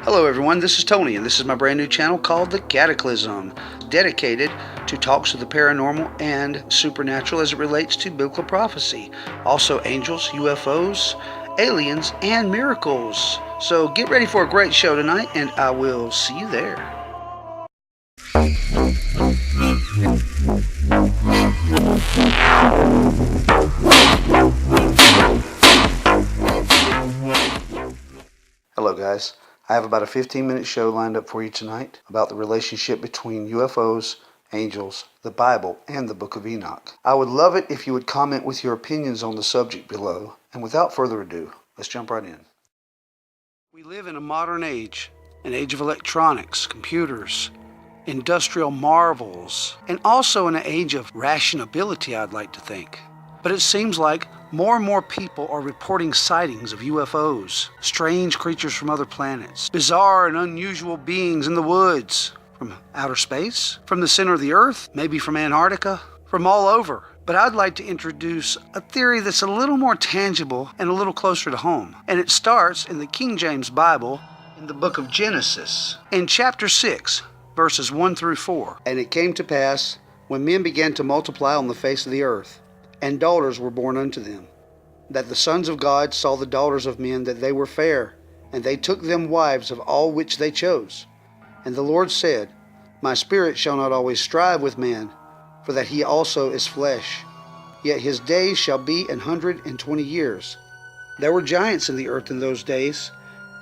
Hello everyone, this is Tony, and this is my brand new channel called The Cataclysm, dedicated to talks of the paranormal and supernatural as it relates to biblical prophecy. Also angels, UFOs, aliens, and miracles. So get ready for a great show tonight, and I will see you there. Hello guys. I have about a 15-minute show lined up for you tonight about the relationship between UFOs, angels, the Bible, and the Book of Enoch. I would love it if you would comment with your opinions on the subject below. And without further ado, let's jump right in. We live in a modern age, an age of electronics, computers, industrial marvels, and also in an age of rationability, I'd like to think. But it seems like more and more people are reporting sightings of UFOs, strange creatures from other planets, bizarre and unusual beings in the woods, from outer space, from the center of the earth, maybe from Antarctica, from all over. But I'd like to introduce a theory that's a little more tangible and a little closer to home. And it starts in the King James Bible in the book of Genesis, in chapter 6, verses 1 through 4. And it came to pass, when men began to multiply on the face of the earth, and daughters were born unto them, that the sons of God saw the daughters of men that they were fair, and they took them wives of all which they chose. And the Lord said, My spirit shall not always strive with man, for that he also is flesh. Yet his days shall be 120 years. There were giants in the earth in those days,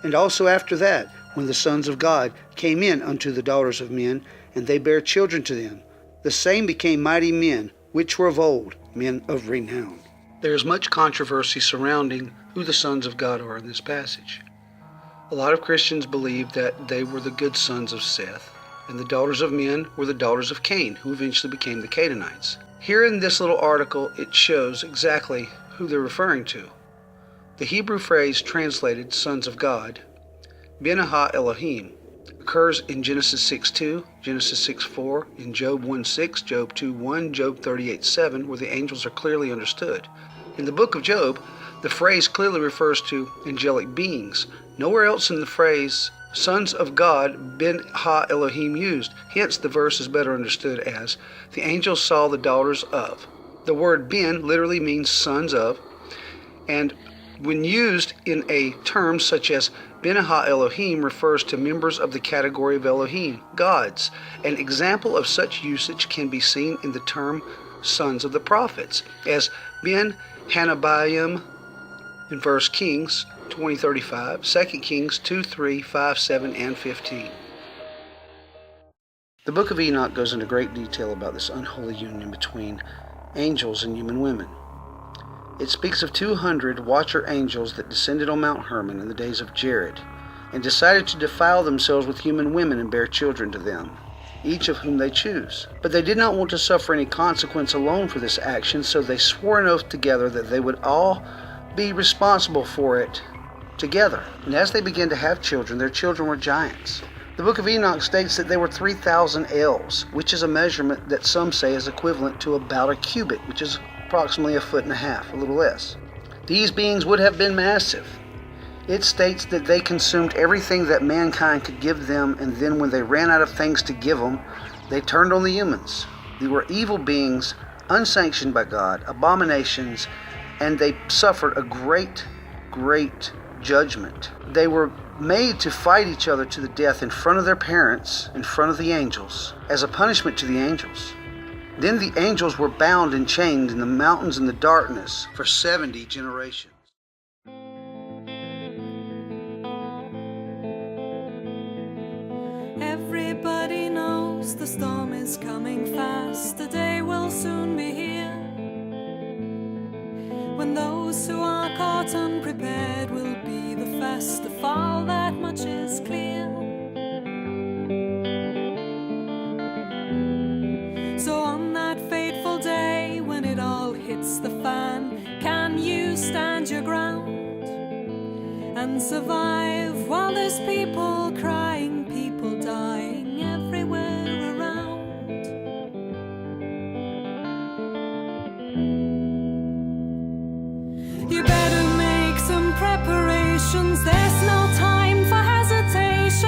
and also after that, when the sons of God came in unto the daughters of men, and they bare children to them. The same became mighty men, which were of old, men of renown. There is much controversy surrounding who the sons of God are in this passage. A lot of Christians believe that they were the good sons of Seth, and the daughters of men were the daughters of Cain, who eventually became the Canaanites. Here in this little article, it shows exactly who they're referring to. The Hebrew phrase translated sons of God, Ben-ha Elohim, occurs in Genesis 6:2, Genesis 6:4, in Job 1:6, Job 2:1, Job 38:7, where the angels are clearly understood. In the book of Job, the phrase clearly refers to angelic beings. Nowhere else in the phrase sons of God, Ben-ha Elohim, used. Hence, the verse is better understood as the angels saw the daughters of. The word Ben literally means sons of, and when used in a term such as Ben-ha Elohim refers to members of the category of Elohim, gods. An example of such usage can be seen in the term sons of the prophets, as Ben-Hanabiim in 1 Kings 20:35, 2 Kings 2:3, 5, 7, and 15. The book of Enoch goes into great detail about this unholy union between angels and human women. It speaks of 200 watcher angels that descended on Mount Hermon in the days of Jared, and decided to defile themselves with human women and bear children to them, each of whom they choose. But they did not want to suffer any consequence alone for this action, so they swore an oath together that they would all be responsible for it together. And as they began to have children, their children were giants. The book of Enoch states that they were 3,000 ells, which is a measurement that some say is equivalent to about a cubit, which is approximately 1.5 feet, a little less. These beings would have been massive. It states that they consumed everything that mankind could give them, and then when they ran out of things to give them, they turned on the humans. They were evil beings, unsanctioned by God, abominations, and they suffered a great, great judgment. They were made to fight each other to the death in front of their parents, in front of the angels, as a punishment to the angels. Then the angels were bound and chained in the mountains in the darkness for 70 generations. Everybody knows the storm is coming fast. The day will soon be here, when those who are caught unprepared will be the first to fall. That much is clear. So on that fateful day when it all hits the fan, can you stand your ground and survive while there's people crying, people dying everywhere around? You better make some preparations. There's no time for hesitation.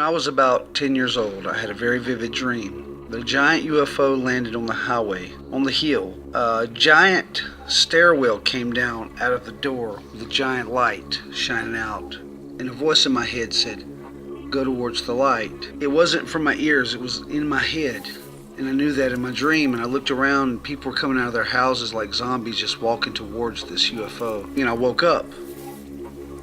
I was about 10 years old, I had a very vivid dream. The giant UFO landed on the highway, on the hill. A giant stairwell came down out of the door with a giant light shining out. And a voice in my head said, "Go towards the light." It wasn't from my ears, it was in my head. And I knew that in my dream, and I looked around and people were coming out of their houses like zombies just walking towards this UFO. And I woke up.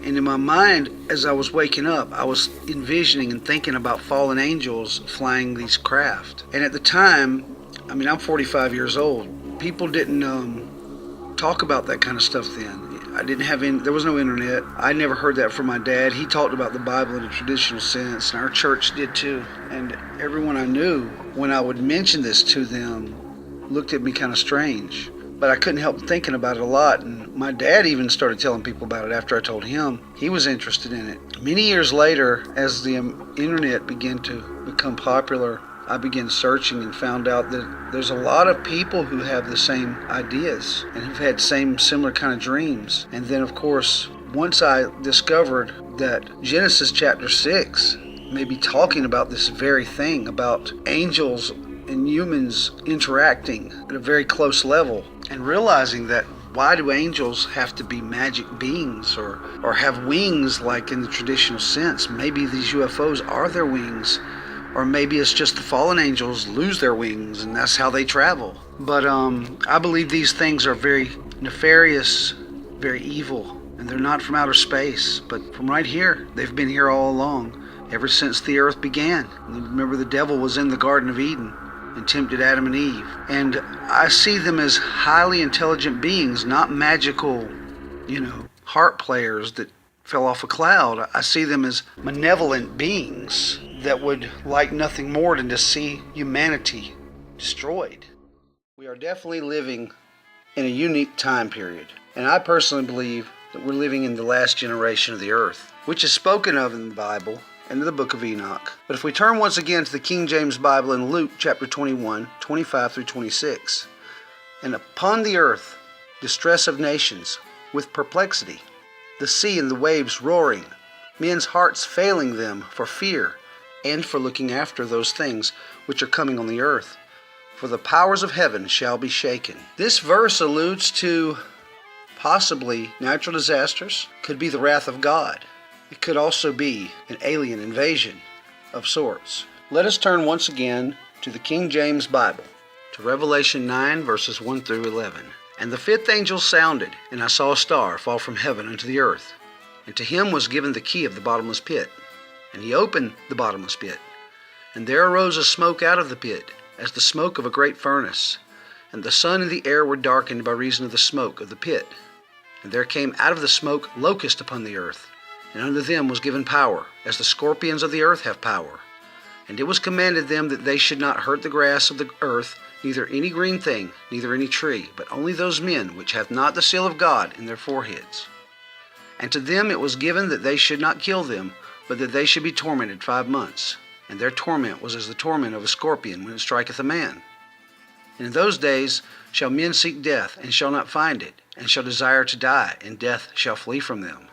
And in my mind, as I was waking up, I was envisioning and thinking about fallen angels flying these craft. And at the time, I'm 45 years old. People didn't talk about that kind of stuff then. There was no internet. I never heard that from my dad. He talked about the Bible in a traditional sense, and our church did too. And everyone I knew, when I would mention this to them, looked at me kind of strange. But I couldn't help thinking about it a lot, and my dad even started telling people about it after I told him. He was interested in it. Many years later, as the internet began to become popular, I began searching and found out that there's a lot of people who have the same ideas and who've had similar kind of dreams. And then, of course, once I discovered that Genesis chapter 6 may be talking about this very thing, about angels and humans interacting at a very close level, and realizing that why do angels have to be magic beings or have wings like in the traditional sense? Maybe these UFOs are their wings, or maybe it's just the fallen angels lose their wings and that's how they travel. But I believe these things are very nefarious, very evil, and they're not from outer space, but from right here. They've been here all along, ever since the earth began. Remember, the devil was in the Garden of Eden and tempted Adam and Eve. And I see them as highly intelligent beings, not magical, harp players that fell off a cloud. I see them as malevolent beings that would like nothing more than to see humanity destroyed. We are definitely living in a unique time period. And I personally believe that we're living in the last generation of the earth, which is spoken of in the Bible and in the book of Enoch. But if we turn once again to the King James Bible in Luke chapter 21, 25 through 26, "And upon the earth distress of nations, with perplexity, the sea and the waves roaring, men's hearts failing them for fear, and for looking after those things which are coming on the earth. For the powers of heaven shall be shaken." This verse alludes to possibly natural disasters, could be the wrath of God. It could also be an alien invasion of sorts. Let us turn once again to the King James Bible, to Revelation 9, verses 1 through 11. "And the fifth angel sounded, and I saw a star fall from heaven unto the earth. And to him was given the key of the bottomless pit. And he opened the bottomless pit. And there arose a smoke out of the pit, as the smoke of a great furnace. And the sun and the air were darkened by reason of the smoke of the pit. And there came out of the smoke locusts upon the earth. And unto them was given power, as the scorpions of the earth have power. And it was commanded them that they should not hurt the grass of the earth, neither any green thing, neither any tree, but only those men which have not the seal of God in their foreheads. And to them it was given that they should not kill them, but that they should be tormented 5 months. And their torment was as the torment of a scorpion when it striketh a man. And in those days shall men seek death, and shall not find it, and shall desire to die, and death shall flee from them.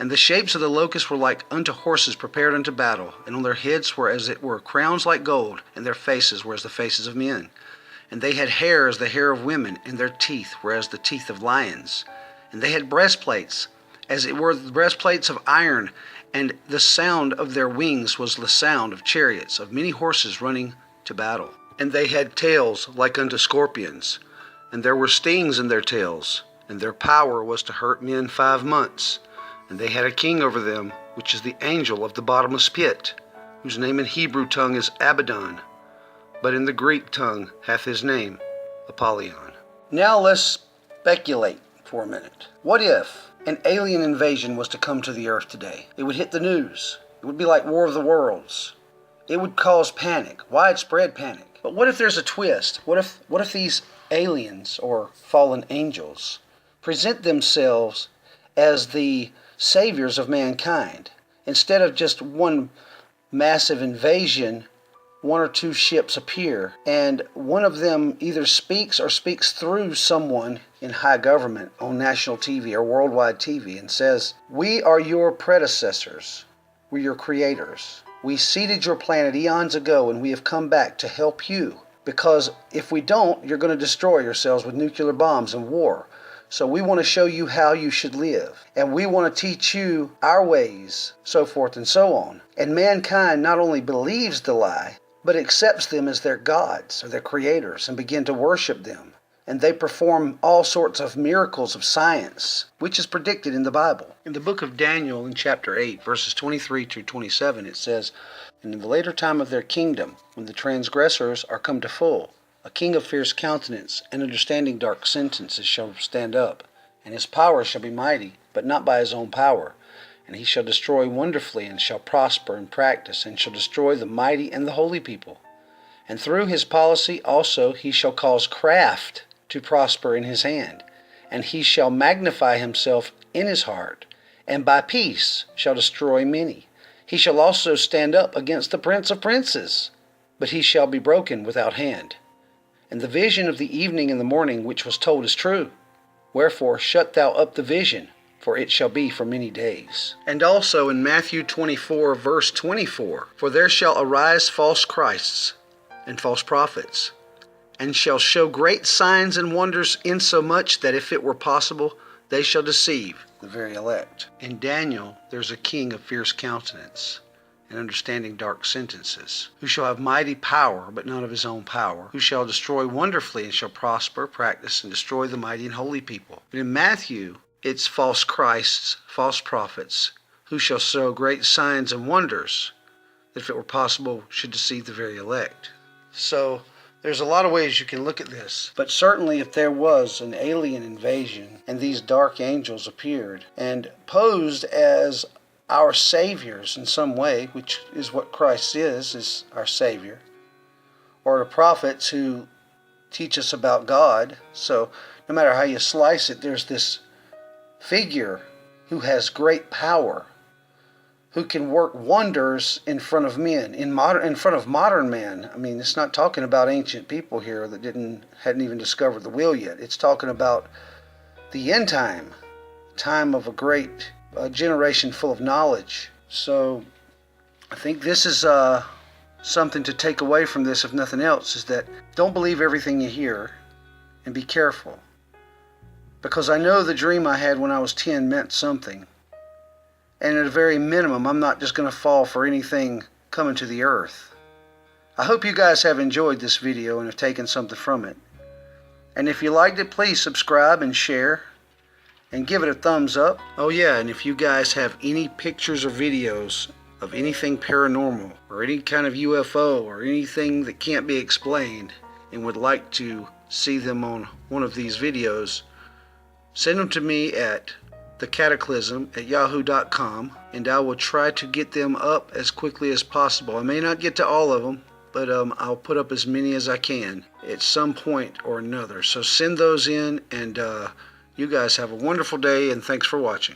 And the shapes of the locusts were like unto horses prepared unto battle, and on their heads were as it were crowns like gold, and their faces were as the faces of men. And they had hair as the hair of women, and their teeth were as the teeth of lions. And they had breastplates, as it were the breastplates of iron, and the sound of their wings was the sound of chariots, of many horses running to battle. And they had tails like unto scorpions, and there were stings in their tails, and their power was to hurt men 5 months. And they had a king over them, which is the angel of the bottomless pit, whose name in Hebrew tongue is Abaddon, but in the Greek tongue hath his name Apollyon. Now let's speculate for a minute. What if an alien invasion was to come to the earth today? It would hit the news. It would be like War of the Worlds. It would cause panic, widespread panic. But what if there's a twist? What if these aliens or fallen angels present themselves as the saviors of mankind? Instead of just one massive invasion, 1 or 2 ships appear, and one of them either speaks or speaks through someone in high government on national TV or worldwide TV and says, "We are your predecessors. We're your creators. We seeded your planet eons ago, and we have come back to help you. Because if we don't, you're going to destroy yourselves with nuclear bombs and war. So we want to show you how you should live. And we want to teach you our ways, so forth and so on. And mankind not only believes the lie, but accepts them as their gods or their creators and begin to worship them. And they perform all sorts of miracles of science, which is predicted in the Bible. In the book of Daniel, in chapter 8, verses 23 through 27, it says, "And in the later time of their kingdom, when the transgressors are come to full, a king of fierce countenance and understanding dark sentences shall stand up, and his power shall be mighty, but not by his own power. And he shall destroy wonderfully, and shall prosper in practice, and shall destroy the mighty and the holy people. And through his policy also he shall cause craft to prosper in his hand, and he shall magnify himself in his heart, and by peace shall destroy many. He shall also stand up against the prince of princes, but he shall be broken without hand. And the vision of the evening and the morning which was told is true. Wherefore shut thou up the vision, for it shall be for many days." And also in Matthew 24, verse 24, "For there shall arise false Christs and false prophets, and shall show great signs and wonders, insomuch that if it were possible, they shall deceive the very elect." In Daniel, there's a king of fierce countenance and understanding dark sentences, who shall have mighty power, but not of his own power, who shall destroy wonderfully, and shall prosper, practice, and destroy the mighty and holy people. But in Matthew, it's false Christs, false prophets, who shall show great signs and wonders, that if it were possible, should deceive the very elect. So there's a lot of ways you can look at this. But certainly if there was an alien invasion, and these dark angels appeared, and posed as our saviors in some way, which is what Christ is our savior, or the prophets who teach us about God. So no matter how you slice it, there's this figure who has great power, who can work wonders in front of men, in front of modern man. I mean, it's not talking about ancient people here that hadn't even discovered the wheel yet. It's talking about the end time of a great generation full of knowledge. So I think this is something to take away from this, if nothing else, is that don't believe everything you hear, and be careful. Because I know the dream I had when I was 10 meant something. And at a very minimum, I'm not just going to fall for anything coming to the earth. I hope you guys have enjoyed this video and have taken something from it. And if you liked it, please subscribe and share. And give it a thumbs up. Oh yeah, and if you guys have any pictures or videos of anything paranormal, or any kind of UFO, or anything that can't be explained, and would like to see them on one of these videos, send them to me at thecataclysm@yahoo.com, and I will try to get them up as quickly as possible. I may not get to all of them, but I'll put up as many as I can at some point or another. So send those in, and you guys have a wonderful day, and thanks for watching.